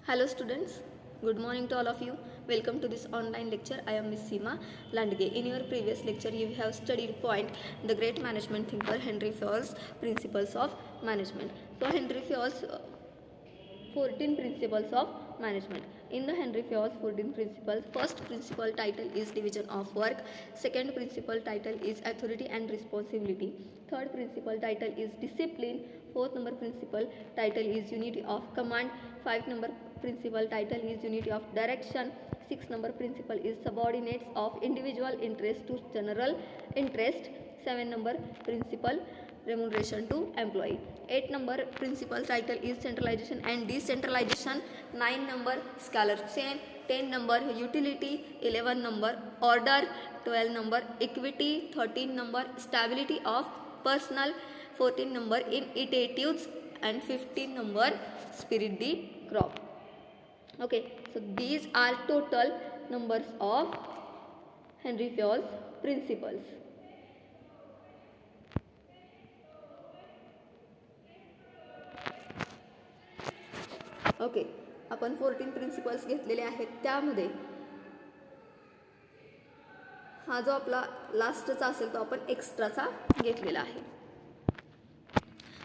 Hello students, good morning to all of you. Welcome to this online lecture. I am Miss Seema Landge. In your previous lecture you have studied point the great management thinker Henry Fayol's principles of management. So Henry Fayol's 14 principles of management. In the Henry Fayol's 14 principles, first principle title is division of work, second principle title is authority and responsibility, third principle title is discipline, fourth number principle title is unity of command, five number principle title is unity of direction, six number principle is subordinates of individual interest to general interest, seven number principle remuneration to employee, 8 number principal title is centralization and decentralization, 9 number scalar chain, 10 number utility, 11 number order, 12 number equity, 13 number stability of personnel, 14 number in attitudes and 15 number spirit the crop. Okay, so these are total numbers of Henry Fayol's principles. Okay, आपण 14 principles घेतलेले आहेत. त्यामध्ये हा जो आपला लास्टचा असेल तो आपण एक्स्ट्राचा घेतलेला आहे.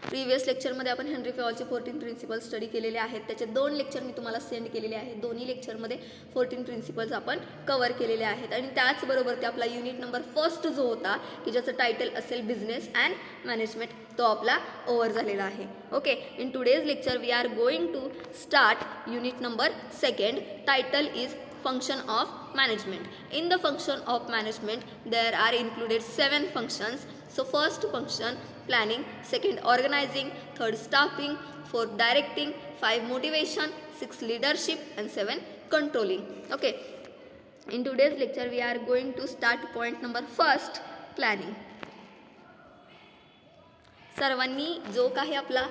प्रिव्हियस लेक्चरमध्ये आपण हेनरी फेयॉलचे 14 प्रिन्सिपल्स स्टडी केलेले आहेत. त्याचे 2 लेक्चर मी तुम्हाला सेंड केलेले आहेत. दोन्ही लेक्चरमध्ये 14 प्रिन्सिपल्स आपण कव्हर केलेले आहेत. आणि त्याचबरोबर ते आपला युनिट नंबर फर्स्ट जो होता की ज्याचं टायटल असेल बिझनेस अँड मॅनेजमेंट तो आपला ओव्हर झालेला आहे. Okay, in today's lecture we are going to start unit number second. Title is function of management. In the function of management there are included 7 functions. So first function planning, second organizing, third staffing, fourth directing, 5 motivation, 6 leadership and 7 controlling. Okay, in today's lecture we are going to start point number first, planning. सर्वांनी जो काही आपला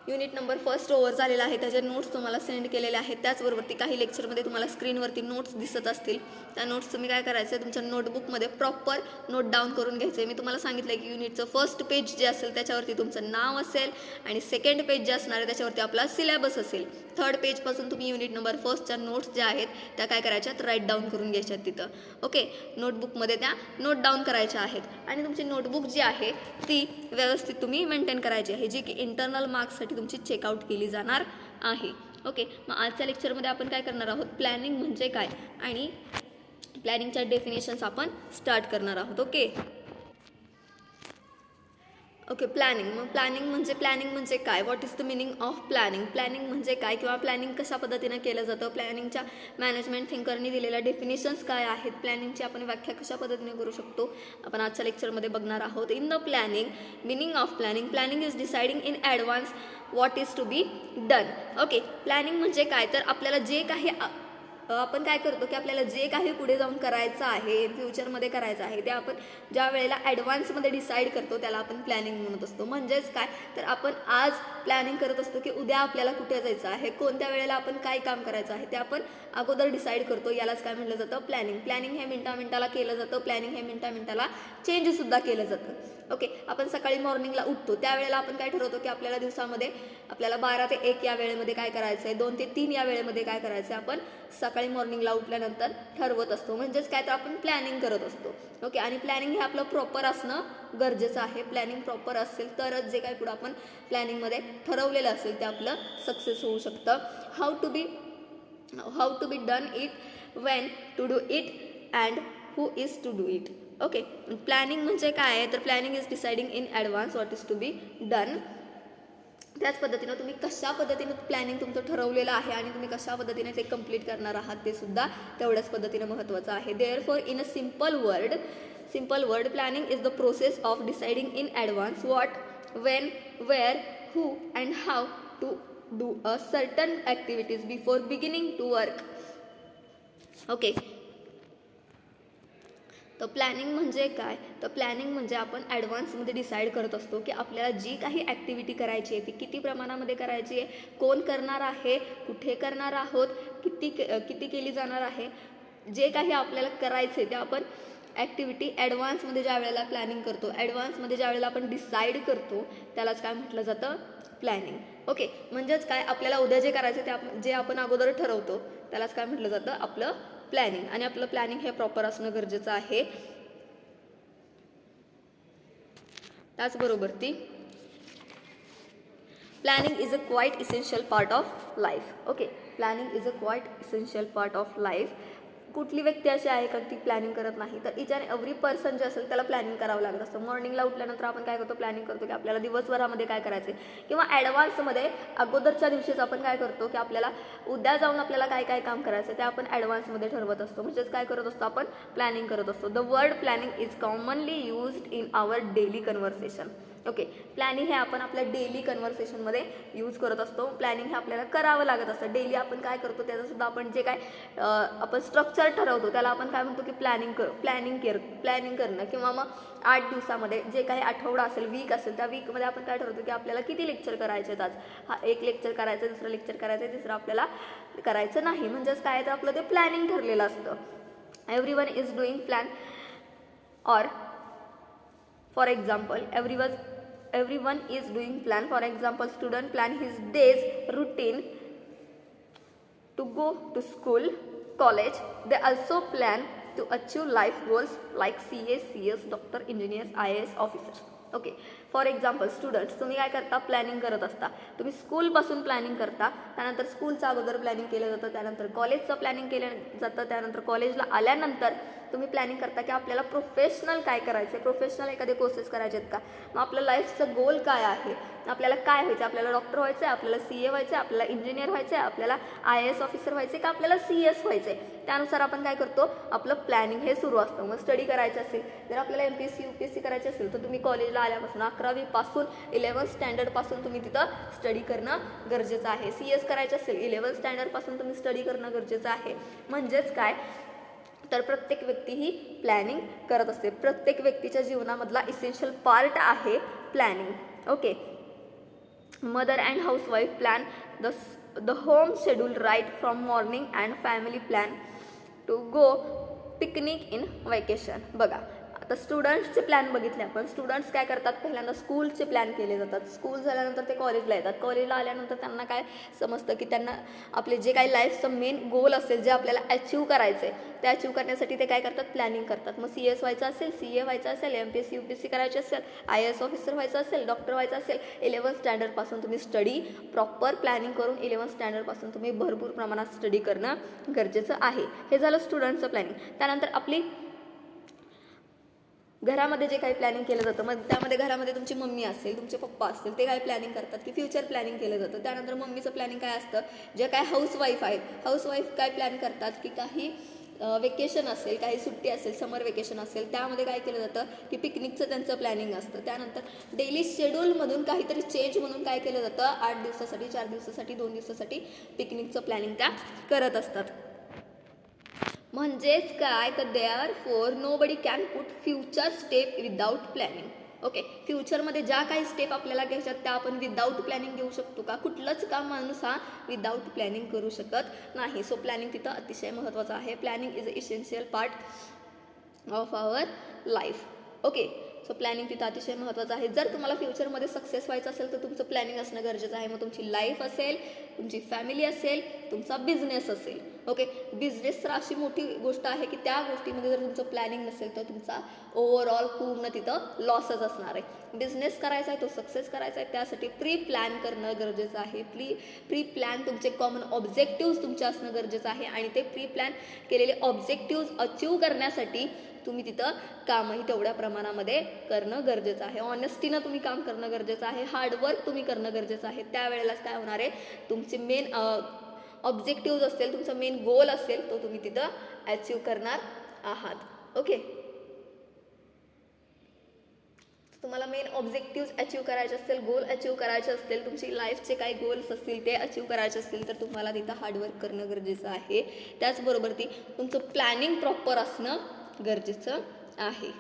unit number first over झालेला आहे त्याचे notes तुम्हाला send केलेले आहेत. त्याचबरोबर काही लेक्चरमध्ये तुम्हाला स्क्रीनवरती नोट्स दिसत असतील. त्या नोट्स तुम्ही काय करायचं आहे तुमच्या नोटबुकमध्ये प्रॉपर नोट डाऊन करून घ्यायचं आहे. मी तुम्हाला सांगितलं आहे की युनिटचं फर्स्ट पेज जे असेल त्याच्यावरती तुमचं नाव असेल आणि सेकंड पेज जे असणार आहे त्याच्यावरती आपला सिलेबस असेल. थर्ड पेजपासून तुम्ही युनिट नंबर फर्स्टच्या नोट्स ज्या आहेत त्या काय करायच्यात राईट डाऊन करून घ्यायच्यात तिथं. ओके, नोटबुकमध्ये त्या नोट डाऊन करायच्या आहेत. आणि तुमची नोटबुक जी आहे ती व्यवस्थित तुम्ही मेंटेन करायची आहे जी की इंटरनल मार्क्ससाठी तुमची चेकआउट केली जाणार आहे. ओके, मग आजच्या लेक्चरमध्ये आपण काय करणार आहोत, प्लॅनिंग म्हणजे काय आणि प्लॅनिंगच्या डेफिनेशन्स आपण स्टार्ट करणार आहोत. Okay, planning. मग प्लॅनिंग म्हणजे काय, what is the meaning of planning, planning म्हणजे काय किंवा प्लॅनिंग कशा पद्धतीनं केलं जातं, प्लॅनिंगच्या मॅनेजमेंट थिंकरनी दिलेल्या डेफिनेशन्स काय आहेत, प्लॅनिंगची आपण व्याख्या कशा पद्धतीने करू शकतो आपण आजच्या लेक्चरमध्ये बघणार आहोत. In the planning, meaning of planning, planning is deciding in advance what is to be done. Okay, planning म्हणजे काय तर आपल्याला जे काही आपण काय करतो की आपल्याला जे काही पुढे जाऊन करायचं आहे, फ्युचरमध्ये करायचं आहे ते आपण ज्या वेळेला ॲडव्हान्समध्ये डिसाईड करतो त्याला आपण प्लॅनिंग म्हणत असतो. म्हणजेच काय तर आपण आज प्लॅनिंग करत असतो की उद्या आपल्याला कुठे जायचं आहे, कोणत्या वेळेला आपण काय काम करायचं आहे ते आपण अगोदर डिसाईड करतो. यालाच काय म्हटलं जातं, प्लॅनिंग. प्लॅनिंग हे मिनटाला केलं जातं. प्लॅनिंग हे मिनटाला चेंजसुद्धा केलं जातं. ओके, आपण सकाळी मॉर्निंगला उठतो त्यावेळेला आपण काय ठरवतो की आपल्याला दिवसामध्ये आपल्याला 12 ते 1 या वेळेमध्ये काय करायचं आहे, 2 ते 3 या वेळेमध्ये काय करायचं आहे आपण सकाळी मॉर्निंगला उठल्यानंतर ठरवत असतो. म्हणजेच काय तर आपण प्लॅनिंग करत असतो. ओके, आणि प्लॅनिंग हे आपलं प्रॉपर असणं गरजेचं आहे. प्लॅनिंग प्रॉपर असेल तरच जे काही पुढं आपण प्लॅनिंगमध्ये ठरवलेलं असेल ते आपलं सक्सेस होऊ शकतं. How to be done it, when to do it and who is to do it. Okay, planning म्हणजे काय आहे तर planning is deciding in advance what is to be done. त्याच पद्धतीनं तुम्ही कशा पद्धतीनं प्लॅनिंग तुमचं ठरवलेलं आहे आणि तुम्ही कशा पद्धतीने ते कंप्लीट करणार आहात ते सुद्धा तेवढ्याच पद्धतीनं महत्त्वाचं आहे. Therefore in a simple word planning is the process of deciding in advance what, when, where, who and how to do a certain activities before beginning to work. Okay, तर प्लॅनिंग म्हणजे काय तर प्लॅनिंग म्हणजे आपण ॲडव्हान्समध्ये decide करत असतो की आपल्याला जी काही ॲक्टिव्हिटी करायची आहे ती किती प्रमाणामध्ये करायची आहे, कोण करणार आहे, कुठे करणार आहोत, किती केली जाणार आहे, जे काही आपल्याला करायचं आहे ते आपण ॲक्टिव्हिटी ॲडव्हान्समध्ये ज्या वेळेला प्लॅनिंग करतो, ॲडव्हान्समध्ये ज्या वेळेला आपण डिसाईड करतो त्यालाच काय म्हटलं जातं, प्लॅनिंग. ओके, म्हणजेच काय, आपल्याला उद्या जे करायचं ते जे आपण अगोदर ठरवतो त्यालाच काय म्हटलं जातं, आपलं प्लॅनिंग. आणि आपलं प्लॅनिंग हे प्रॉपर असणं गरजेचं आहे. त्याचबरोबर ती planning is a quiet essential part of life. Okay, planning is a quiet essential part of life. कुठली व्यक्ती अशी आहे का ती प्लॅनिंग करत नाही, तर इच अँड एव्हरी पर्सन जे असेल त्याला प्लॅनिंग करावं लागत असतं. मॉर्निंगला उठल्यानंतर आपण काय करतो, प्लॅनिंग करतो की आपल्याला दिवसभरामध्ये काय करायचं आहे, किंवा ॲडव्हान्समध्ये अगोदरच्या दिवशीच आपण काय करतो की आपल्याला उद्या जाऊन आपल्याला काय काय काम करायचं ते आपण ॲडव्हान्समध्ये ठरवत असतो. म्हणजेच काय करत असतो, आपण प्लॅनिंग करत असतो. The word planning is commonly used in our daily conversation. Okay, planning हे आपण आपल्या डेली कन्व्हर्सेशनमध्ये यूज करत असतो. प्लॅनिंग हे आपल्याला करावं लागत असतं. डेली आपण काय करतो त्याचंसुद्धा आपण जे काय आपण स्ट्रक्चर ठरवतो त्याला आपण काय म्हणतो की प्लॅनिंग करणं. किंवा मग 8 दिवसामध्ये जे काही आठवडा असेल, वीक असेल, त्या वीकमध्ये आपण काय ठरवतो की आपल्याला किती लेक्चर करायचे आहेत आज. हा, एक लेक्चर करायचं, दुसरं लेक्चर करायचं, तिसरं आपल्याला करायचं नाही. म्हणजेच काय तर आपलं ते प्लॅनिंग ठरलेलं असतं. Everyone is doing plan. और for example everyone is doing plan. For example, student plan his days routine to go to school, college. They also plan to achieve life goals like CA, CS, doctor, engineers, IAS officers. Okay, for example students, तुम्ही काय करता, planning करत असता. तुम्ही स्कूलपासून planning करता, त्यानंतर स्कूलचं अगोदर प्लॅनिंग केलं जातं, त्यानंतर कॉलेजचं प्लॅनिंग केलं जातं, त्यानंतर कॉलेजला आल्यानंतर तुम्ही प्लॅनिंग करता की आपल्याला प्रोफेशनल काय करायचं आहे, प्रोफेशनल एखादे कोर्सेस करायचे आहेत का, मग आपलं लाईफचं गोल काय आहे, आपल्याला काय व्हायचं, आपल्याला डॉक्टर व्हायचं आहे, आपल्याला CA व्हायचं आहे, आपल्याला इंजिनियर व्हायचं आहे, आपल्याला IAS ऑफिसर व्हायचं आहे का आपल्याला CS व्हायचं आहे. त्यानुसार आपण काय करतो, आपलं प्लॅनिंग हे सुरू असतं. मग स्टडी करायचं असेल, जर आपल्याला MPSC UPSC करायचं असेल तर तुम्ही कॉलेजला आल्यापासून 11वी पासून 11th स्टँडर्डपासून तुम्ही तिथं स्टडी करणं गरजेचं आहे. CS करायचं असेल 11th स्टँडर्डपासून तुम्ही स्टडी करणं गरजेचं आहे. म्हणजेच काय तर प्रत्येक व्यक्ती ही प्लॅनिंग करत असते. प्रत्येक व्यक्तीच्या जीवनामधला इसेन्शियल पार्ट आहे planning. Okay, mother and housewife plan the home schedule right from morning and family plan to go picnic in vacation. बघा, आता स्टुडंट्सचे प्लॅन बघितले आपण. स्टुडंट्स काय करतात, पहिल्यांदा स्कूलचे प्लॅन केले जातात. स्कूल झाल्यानंतर ते कॉलेजला येतात. कॉलेजला आल्यानंतर त्यांना काय समजतं की त्यांना आपले जे काही लाईफचं मेन गोल असेल, जे आपल्याला अचीव करायचं आहे, ते अचीव करण्यासाठी ते काय करतात, प्लॅनिंग करतात. मग CS व्हायचं असेल, CA व्हायचं असेल, MPSC UPSC करायचे असेल, IAS ऑफिसर व्हायचं असेल, डॉक्टर व्हायचं असेल, 11th स्टँडर्डपासून तुम्ही स्टडी प्रॉपर प्लॅनिंग करून 11th स्टँडर्डपासून तुम्ही भरपूर प्रमाणात स्टडी करणं गरजेचं आहे. हे झालं स्टुडंटचं प्लॅनिंग. त्यानंतर आपली घरामध्ये जे काही प्लॅनिंग केलं जातं, मग त्यामध्ये घरामध्ये तुमची मम्मी असेल, तुमचे पप्पा असतील, ते काय प्लॅनिंग करतात की फ्युचर प्लॅनिंग केलं जातं. त्यानंतर मम्मीचं प्लॅनिंग काय असतं, जे काय हाऊसवाईफ आहेत, हाऊसवाईफ काय प्लॅन करतात की काही वेकेशन असेल, काही सुट्टी असेल, समर वेकेशन असेल, त्यामध्ये काय केलं जातं की पिकनिकचं त्यांचं प्लॅनिंग असतं. त्यानंतर डेली शेड्यूलमधून काहीतरी चेंज म्हणून काय केलं जातं, 8 दिवसासाठी, 4 दिवसासाठी, 2 दिवसासाठी पिकनिकचं प्लॅनिंग त्या करत असतात. म्हणजेच काय तर therefore nobody can put future step without planning. Okay, फ्युचरमध्ये ज्या काही स्टेप आपल्याला घ्यायच्यात त्या आपण विदाऊट प्लॅनिंग घेऊ शकतो का, कुठलंच काम माणूस हा विदाऊट प्लॅनिंग करू शकत नाही. सो प्लॅनिंग तिथं अतिशय महत्त्वाचं आहे. Planning is a essential part of our life. Okay, so planning तिथं अतिशय महत्त्वाचं आहे. जर तुम्हाला फ्युचरमध्ये सक्सेस व्हायचं असेल तर तुमचं प्लॅनिंग असणं गरजेचं आहे. मग तुमची लाईफ असेल, तुमची फॅमिली असेल, तुमचा बिझनेस असेल. ओके, बिझनेस तर अशी मोठी गोष्ट आहे की त्या गोष्टीमध्ये जर तुमचं प्लॅनिंग नसेल तर तुमचा ओव्हरऑल पूर्ण तिथं लॉसच असणार आहे. बिझनेस करायचा आहे, तो सक्सेस करायचा आहे, त्यासाठी प्री प्लॅन करणं गरजेचं आहे. प्री प्लॅन तुमचे कॉमन ऑब्जेक्टिव्ज तुमचे असणं गरजेचं आहे. आणि ते प्री प्लॅन केलेले ऑब्जेक्टिव्ज अचीव करण्यासाठी तुम्ही तिथं कामही तेवढ्या प्रमाणामध्ये करणं गरजेचं आहे. ऑनेस्टीनं तुम्ही काम करणं गरजेचं आहे. हार्डवर्क तुम्ही करणं गरजेचं आहे. त्यावेळेलाच काय होणार आहे, तुमचे मेन ऑब्जेक्टिव्ज असतील, तुमचा मेन गोल असेल, तो तुम्ही तिथं अचीव करणार आहात. ओके, तुम्हाला मेन ऑब्जेक्टिव्ज अचीव करायचे असतील, गोल अचीव करायचे असतील, तुमची लाईफचे काही गोल्स असतील ते अचीव करायचे असतील तर तुम्हाला तिथं हार्डवर्क करणं गरजेचं आहे. त्याचबरोबर तुमचं प्लॅनिंग प्रॉपर असणं गरजेचं आहे.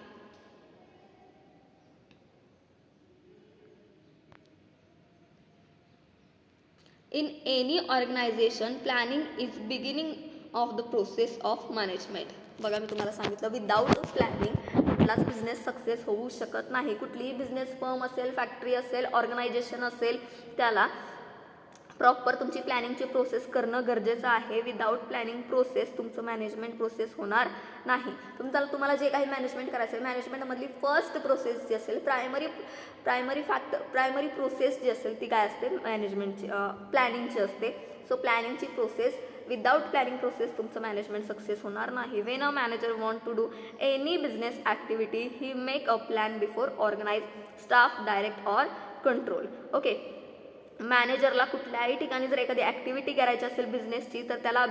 In any organization, planning is beginning of the process of management. बघा मी तुम्हाला सांगितलं, विदाऊट प्लॅनिंग कुठलाच बिझनेस सक्सेस होऊ शकत नाही. कुठलीही बिझनेस फर्म असेल, फॅक्टरी असेल, ऑर्गनायझेशन असेल, त्याला प्रॉपर तुमची प्लॅनिंगची प्रोसेस करणं गरजेचं आहे. विदाऊट प्लॅनिंग प्रोसेस तुमचं मॅनेजमेंट प्रोसेस होणार नाही. तुम्हाला जे काही मॅनेजमेंट करायचं आहे, मॅनेजमेंटमधली फर्स्ट प्रोसेस जी असेल, प्रायमरी प्रोसेस जी असेल ती काय असते, मॅनेजमेंटची प्लॅनिंगची असते. सो प्लॅनिंगची प्रोसेस, विदाऊट प्लॅनिंग प्रोसेस तुमचं मॅनेजमेंट सक्सेस होणार नाही. When a manager want to do any business activity he make a plan before organise staff direct or control. Okay, मॅनेजरला कुठल्याही ठिकाणी जर एखादी ॲक्टिव्हिटी करायची असेल बिझनेसची, तर त्याला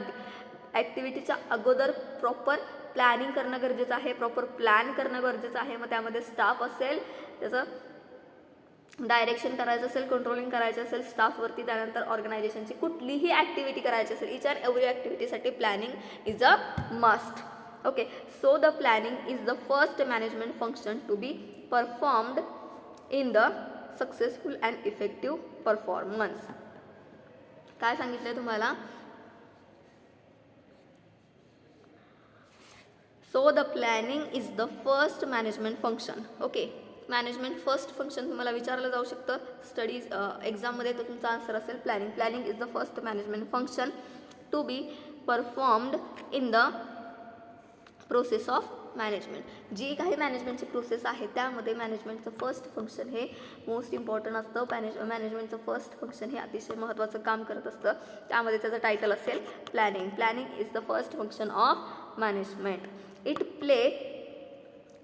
ॲक्टिव्हिटीच्या अगोदर प्रॉपर प्लॅनिंग करणं गरजेचं आहे, प्रॉपर प्लॅन करणं गरजेचं आहे. मग त्यामध्ये स्टाफ असेल, त्याचं डायरेक्शन करायचं असेल, कंट्रोलिंग करायचं असेल स्टाफवरती, त्यानंतर ऑर्गनायझेशनची कुठलीही ॲक्टिव्हिटी करायची असेल, इच अँड एव्हरी ॲक्टिव्हिटीसाठी planning is a must. Okay, so the planning is the first management function to be performed in the successful and effective performance. काय सांगितलंय तुम्हाला? So the planning is the first management function. Okay, management first function तुम्हाला विचारलं जाऊ शकतं studies एक्झाममध्ये, तर तुमचा आन्सर असेल planning. Planning is the first management function to be performed in the process of management. जी काही मॅनेजमेंटची प्रोसेस आहे त्यामध्ये मॅनेजमेंटचं फर्स्ट फंक्शन हे मोस्ट इम्पॉर्टंट असतं. मॅनेजमेंटचं फर्स्ट फंक्शन हे अतिशय महत्त्वाचं काम करत असतं. त्यामध्ये त्याचं टायटल असेल planning. Planning is the first function of management. It play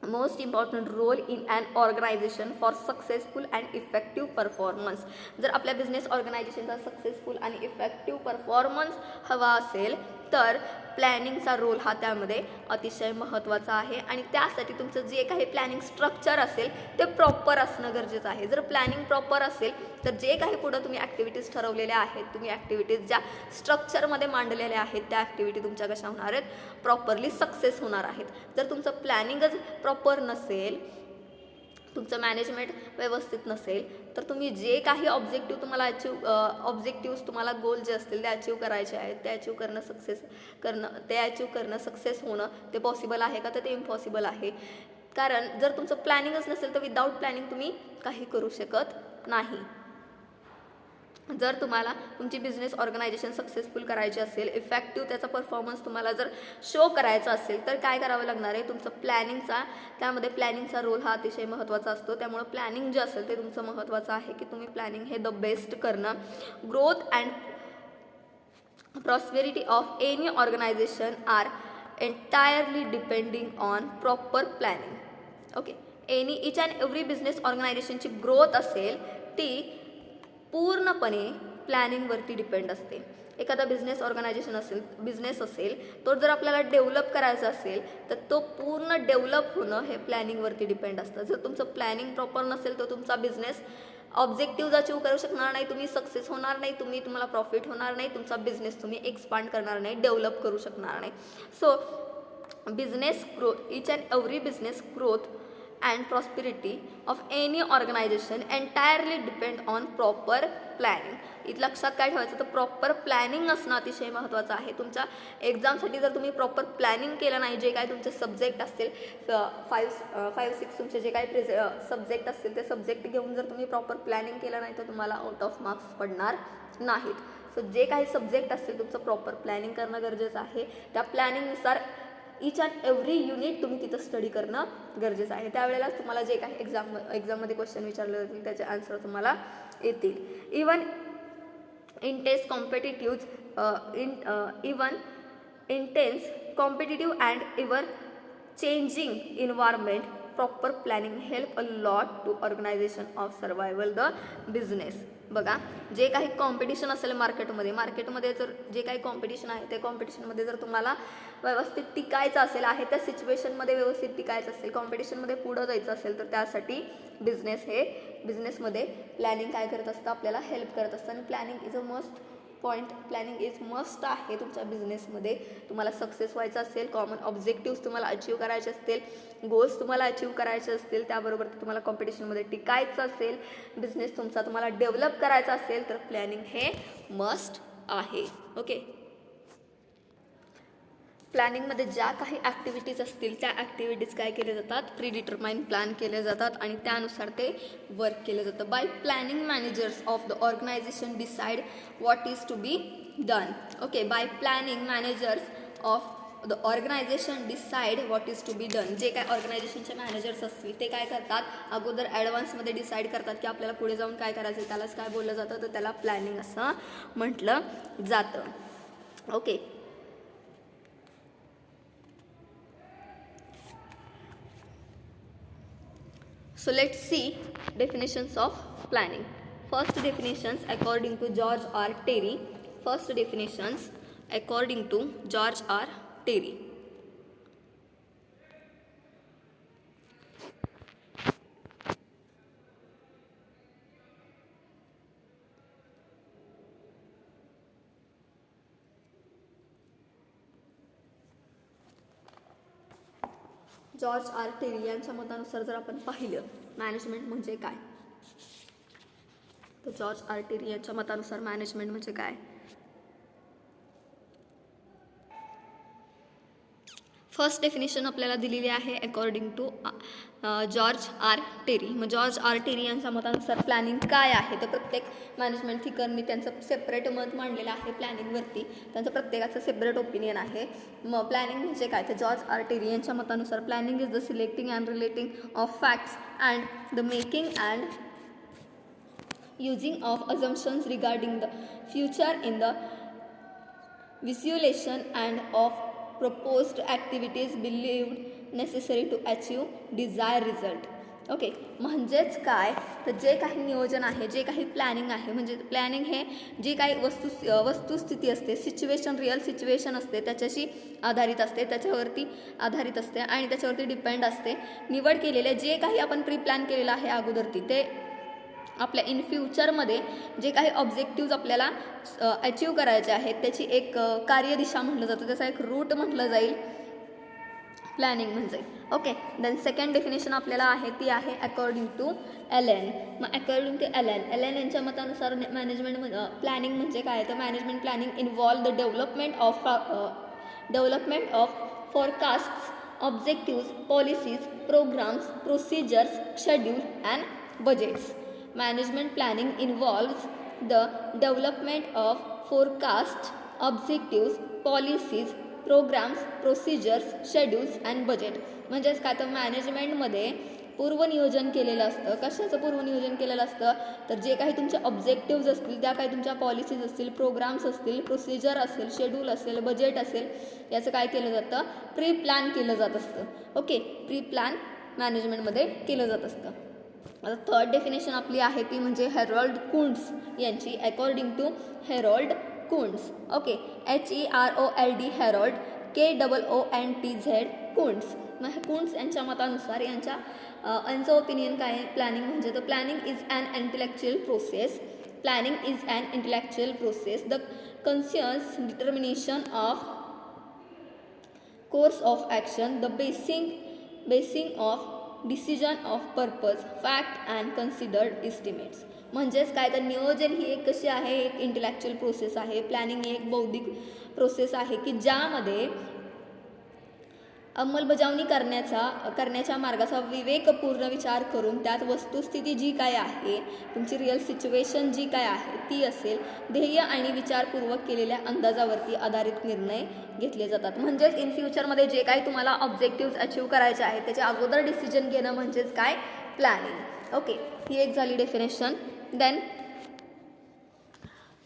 most important role in an organisation for successful and effective performance. जर आपल्या बिझनेस ऑर्गनायझेशनचा सक्सेसफुल आणि इफेक्टिव्ह परफॉर्मन्स हवा असेल तर प्लॅनिंगचा रोल हा त्यामध्ये अतिशय महत्त्वाचा आहे. आणि त्यासाठी तुमचं जे काही प्लॅनिंग स्ट्रक्चर असेल ते प्रॉपर असणं गरजेचं आहे. जर प्लॅनिंग प्रॉपर असेल तर जे काही पुढं तुम्ही ॲक्टिव्हिटीज ठरवलेल्या आहेत, तुम्ही ॲक्टिव्हिटीज ज्या स्ट्रक्चरमध्ये मांडलेल्या आहेत त्या ॲक्टिव्हिटी तुमच्या कशा होणार आहेत, प्रॉपरली सक्सेस होणार आहेत. जर तुमचं प्लॅनिंगच प्रॉपर नसेल, तुमचं मॅनेजमेंट व्यवस्थित नसेल, तर तुम्ही जे काही ऑब्जेक्टिव्स तुम्हाला गोल जे असतील ते अचीव करायचे आहेत, ते अचीव करणं सक्सेस होणं ते पॉसिबल आहे का? तर ते इम्पॉसिबल आहे. कारण जर तुमचं प्लॅनिंगच नसेल तर विदाऊट प्लॅनिंग तुम्ही काही करू शकत नाही. जर तुम्हाला तुमची बिझनेस ऑर्गनायझेशन सक्सेसफुल करायची असेल, इफेक्टिव्ह त्याचा परफॉर्मन्स तुम्हाला जर शो करायचा असेल, तर काय करावं लागणार आहे? तुमचं त्यामध्ये प्लॅनिंगचा रोल हा अतिशय महत्त्वाचा असतो. त्यामुळे प्लॅनिंग जे असेल ते तुमचं महत्त्वाचं आहे की तुम्ही प्लॅनिंग हे द बेस्ट करणं. Growth and prosperity of any organization are entirely depending on proper planning. Okay, each and every business ऑर्गनायझेशनची ग्रोथ असेल ती पूर्णपणे प्लॅनिंगवरती डिपेंड असते. एखादा बिझनेस असेल तो जर आपल्याला डेव्हलप करायचा असेल तर तो पूर्ण डेव्हलप होणं हे प्लॅनिंगवरती डिपेंड असतं. जर तुमचं प्लॅनिंग प्रॉपर नसेल तर तुमचा बिझनेस ऑब्जेक्टिव्ह अचीव करू शकणार नाही, तुम्ही सक्सेस होणार नाही, तुम्हाला प्रॉफिट होणार नाही, तुमचा बिझनेस तुम्ही एक्सपांड करणार नाही, डेव्हलप करू शकणार नाही. So business growth, each and every business growth and prosperity of any organization entirely depend on proper planning. इथं लक्षात काय ठेवायचं तर प्रॉपर प्लॅनिंग असणं अतिशय महत्त्वाचं आहे. तुमच्या एक्झामसाठी जर तुम्ही प्रॉपर प्लॅनिंग केलं नाही, जे काय तुमचे सब्जेक्ट असतील 5-6 तुमचे जे काही सब्जेक्ट असतील ते सब्जेक्ट घेऊन जर तुम्ही प्रॉपर प्लॅनिंग केलं नाही तर तुम्हाला आउट ऑफ मार्क्स पडणार नाहीत. सो जे काही सब्जेक्ट असतील तुमचं प्रॉपर प्लॅनिंग करणं गरजेचं आहे. त्या प्लॅनिंगनुसार इच अँड एव्हरी युनिट तुम्ही तिथं स्टडी करणं गरजेचं आहे. त्यावेळेला तुम्हाला जे काही एक्झाममध्ये क्वेश्चन विचारले जातील त्याचे आन्सर तुम्हाला येतील. Even intense competitive and even changing environment proper planning help a lot to organisation of survival the business. बघा, जे काही कॉम्पिटिशन असेल मार्केटमध्ये जर जे काही कॉम्पिटिशन आहे त्या कॉम्पिटिशनमध्ये जर तुम्हाला व्यवस्थित टिकायचं असेल, आहे त्या सिच्युएशनमध्ये व्यवस्थित टिकायचं असेल, कॉम्पिटिशनमध्ये पुढं जायचं असेल तर त्यासाठी बिझनेसमध्ये प्लॅनिंग काय करत असतं, आपल्याला हेल्प करत असतं. आणि planning is a must point, planning is must आहे तुमच्या बिझनेसमध्ये. तुम्हाला सक्सेस व्हायचं असेल, कॉमन ऑब्जेक्टिव्स तुम्हाला अचीव करायचे असतील, गोल्स तुम्हाला अचीव करायचे असतील, त्याबरोबर तुम्हाला कॉम्पिटिशनमध्ये टिकायचं असेल, बिझनेस तुम्हाला डेव्हलप करायचा असेल तर प्लॅनिंग हे मस्ट आहे. ओके, प्लॅनिंगमध्ये ज्या काही ॲक्टिव्हिटीज असतील त्या ॲक्टिव्हिटीज काय केले जातात, प्री डिटरमाइन प्लॅन केले जातात आणि त्यानुसार ते वर्क केलं जातं. By planning managers of the organisation decide what is to be done. Okay, by planning managers of the organisation decide what is to be done. जे काय ऑर्गनायझेशनचे मॅनेजर्स असतील ते काय करतात, अगोदर ॲडव्हान्समध्ये डिसाईड करतात की आपल्याला पुढे जाऊन काय करायचं, त्यालाच काय बोललं जातं, तर त्याला प्लॅनिंग असं म्हटलं जातं. Okay, so let's see definitions of planning. First definitions according to George R. Terry. First definitions according to George R. Terry. George R Terry यांच्या मतानुसार जर आपण पाहिलं मॅनेजमेंट म्हणजे काय, तर जॉर्ज आर टेरी यांच्या मतानुसार मॅनेजमेंट म्हणजे काय. फर्स्ट डेफिनेशन आपल्याला दिलेली आहे according to George R Terry. मग जॉर्ज आर टेरी यांच्या मतानुसार प्लॅनिंग काय आहे, तर प्रत्येक मॅनेजमेंट थिकरनी त्यांचं सेपरेट मत मांडलेलं आहे प्लॅनिंगवरती, त्यांचं प्रत्येकाचं सेपरेट ओपिनियन आहे. मग प्लॅनिंग म्हणजे काय, तर जॉर्ज आर टेरी यांच्या मतानुसार planning is the selecting and relating of facts and the making and using of assumptions regarding the future in the visualization and of proposed activities believed necessary to achieve desired result. Okay, म्हणजेच काय, तर जे काही नियोजन आहे, जे काही planning आहे, म्हणजे प्लॅनिंग हे जी काही वस्तुस्थिती असते, सिच्युएशन, रिअल सिच्युएशन असते त्याच्याशी आधारित असते, त्याच्यावरती आधारित असते आणि त्याच्यावरती डिपेंड असते. निवड केलेले जे काही आपण प्री प्लॅन केलेलं आहे अगोदरती, ते आपल्या इन फ्युचरमध्ये जे काही ऑब्जेक्टिव्ज आपल्याला अचीव करायचे आहेत त्याची एक कार्यदिशा म्हटलं जातं, त्याचा एक रूट म्हटलं जाईल प्लॅनिंग म्हणजे. ओके, देन सेकंड डेफिनेशन आपल्याला आहे ती आहे अकॉर्डिंग टू एलन. मग अकॉर्डिंग टू एलन यांच्या मतानुसार मॅनेजमेंट प्लॅनिंग म्हणजे काय, तर management planning involve the development of forecasts, objectives, policies, programmes, procedures, schedule and budgets. Management planning involves the development of forecasts, objectives, policies, programs, procedures, schedules and budget. म्हणजेच काय, तर मॅनेजमेंटमध्ये पूर्वनियोजन केलेलं असतं. कशाचं पूर्वनियोजन केलेलं असतं, तर जे काही तुमचे ऑब्जेक्टिव्ज असतील, त्या काही तुमच्या पॉलिसीज असतील, प्रोग्राम्स असतील, प्रोसिजर असेल, शेड्यूल असेल, बजेट असेल, याचं काय केलं जातं, प्री प्लॅन केलं जात असतं. ओके, प्री प्लॅन मॅनेजमेंटमध्ये केलं जात असतं. आता थर्ड डेफिनेशन आपली आहे ती म्हणजे हेरॉल्ड कुंट्स यांची. According to Harold Koontz, okay, HEROLD Harold, KOONTZ Koontz. मग कुंट्स यांच्या मतानुसार यांचं ओपिनियन काय आहे प्लॅनिंग म्हणजे, तर planning is an intellectual process. Planning is an intellectual process, the conscious determination of course of action, the basing of decision of purpose, fact and considered estimates. म्हणजेच काय, तर नियोजन ही एक कशी आहे, एक इंटेलेक्च्युअल प्रोसेस आहे. प्लॅनिंग ही एक बौद्धिक प्रोसेस आहे की ज्यामध्ये अंमलबजावणी करण्याच्या मार्गाचा विवेकपूर्ण विचार करून त्यात वस्तुस्थिती जी काय आहे, तुमची रिअल सिच्युएशन जी काय आहे ती असेल, ध्येय आणि विचारपूर्वक केलेल्या अंदाजावरती आधारित निर्णय घेतले जातात. म्हणजेच इन फ्युचरमध्ये जे काही तुम्हाला ऑब्जेक्टिव्ज अचीव करायचे आहेत त्याच्या अगोदर डिसिजन घेणं म्हणजेच काय, प्लॅनिंग. ओके, ही एक झाली डेफिनेशन. देन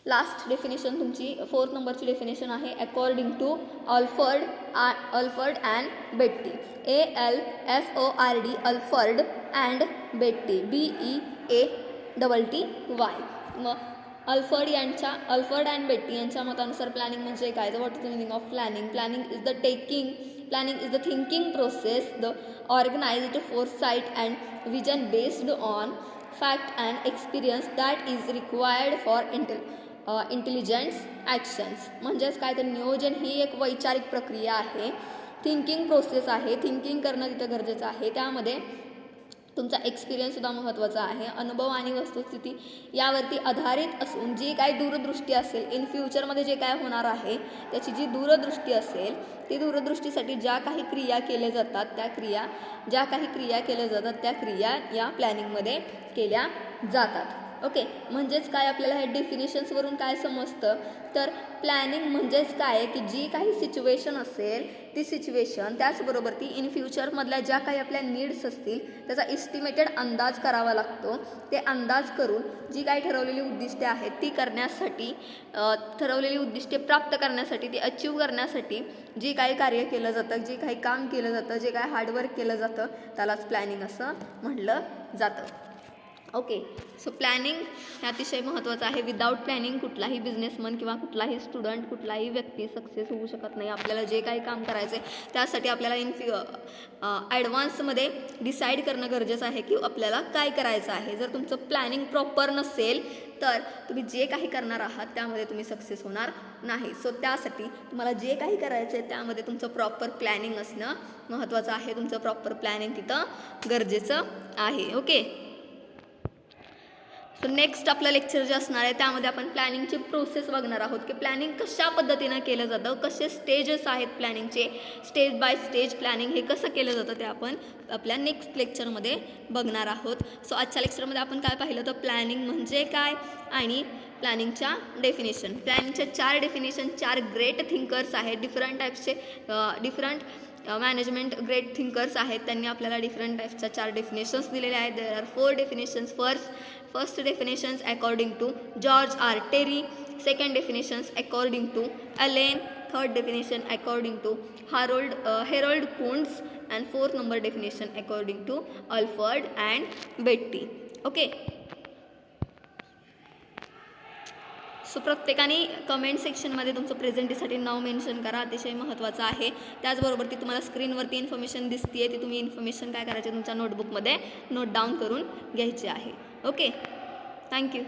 लास्ट डेफिनेशन तुमची 4th नंबरची डेफिनेशन आहे according to Alford and Beatty. ALFORD, Alford and Beatty, BEATTY. मग अल्फर्ड अँड बेट्टी यांच्या मतानुसार प्लॅनिंग म्हणजे काय, तर what is the meaning of planning. Planning is the thinking process, the organised foresight and vision based on fact and experience that is required for intelligence actions. म्हणजेच काय, तर नियोजन ही एक वैचारिक प्रक्रिया आहे, थिंकिंग प्रोसेस आहे, थिंकिंग करणं तिथं गरजेचं आहे. त्यामध्ये तुमचा एक्सपिरियन्ससुद्धा महत्त्वाचा आहे. अनुभव आणि वस्तुस्थिती यावरती आधारित असून जी काही दूरदृष्टी असेल, इन फ्युचरमध्ये जे काय होणार आहे त्याची जी दूरदृष्टी असेल, ती दूरदृष्टीसाठी ज्या काही क्रिया केल्या जातात त्या क्रिया या प्लॅनिंगमध्ये केल्या जातात. ओके, म्हणजेच काय आपल्याला हे डेफिनेशन्सवरून काय समजतं, तर प्लॅनिंग म्हणजेच काय की जी काही सिच्युएशन असेल ती सिच्युएशन, त्याचबरोबर ती इन फ्युचरमधल्या ज्या काही आपल्या नीड्स असतील त्याचा इस्टिमेटेड अंदाज करावा लागतो. ते अंदाज करून जी काही ठरवलेली उद्दिष्टे आहेत ती करण्यासाठी, ठरवलेली उद्दिष्टे प्राप्त करण्यासाठी, ती अचीव करण्यासाठी जे काही कार्य केलं जातं, जे काही काम केलं जातं, जे काही हार्डवर्क केलं जातं त्यालाच प्लॅनिंग असं म्हटलं जातं. ओके, सो प्लॅनिंग हे अतिशय महत्त्वाचं आहे. विदाऊट प्लॅनिंग कुठलाही बिझनेसमन किंवा कुठलाही स्टुडंट, कुठलाही व्यक्ती सक्सेस होऊ शकत नाही. आपल्याला जे काही काम करायचं आहे त्यासाठी आपल्याला ॲडव्हान्समध्ये डिसाईड करणं गरजेचं आहे की आपल्याला काय करायचं आहे. जर तुमचं प्लॅनिंग प्रॉपर नसेल तर तुम्ही जे काही करणार आहात त्यामध्ये तुम्ही सक्सेस होणार नाही. सो त्यासाठी तुम्हाला जे काही करायचं आहे त्यामध्ये तुमचं प्रॉपर प्लॅनिंग असणं महत्त्वाचं आहे. तुमचं प्रॉपर प्लॅनिंग तिथं गरजेचं आहे. ओके, सो नेक्स्ट आपलं लेक्चर जे असणार आहे त्यामध्ये आपण प्लॅनिंगची प्रोसेस बघणार आहोत की प्लॅनिंग कशा पद्धतीनं केलं जातं, कसे स्टेजेस आहेत प्लॅनिंगचे, स्टेज बाय स्टेज प्लॅनिंग हे कसं केलं जातं ते आपण आपल्या नेक्स्ट लेक्चरमध्ये बघणार आहोत. सो आजच्या लेक्चरमध्ये आपण काय पाहिलं तर प्लॅनिंग म्हणजे काय आणि प्लॅनिंगच्या डेफिनेशन. प्लॅनिंगच्या 4 डेफिनेशन, 4 ग्रेट थिंकर्स आहेत, डिफरंट टाईप्सचे मॅनेजमेंट ग्रेट थिंकर्स आहेत. त्यांनी आपल्याला डिफरंट टाईप्सच्या 4 डेफिनेशन्स दिलेल्या आहेत. There are 4 definitions. First definitions according to George R. Terry, second definitions according to Allen, third definition according to Harold Kuntz, and fourth number definition according to Alford and Betty. Okay, so प्रत्येकाने comment सेक्शनमध्ये तुमचं प्रेझेंटीसाठी नाव mention करा, अतिशय महत्त्वाचं आहे. त्याचबरोबर ती तुम्हाला स्क्रीनवरती इन्फॉर्मेशन दिसते आहे, ती तुम्ही इन्फॉर्मेशन काय करायची तुमच्या नोटबुकमध्ये नोट डाऊन करून घ्यायची आहे. Okay, thank you.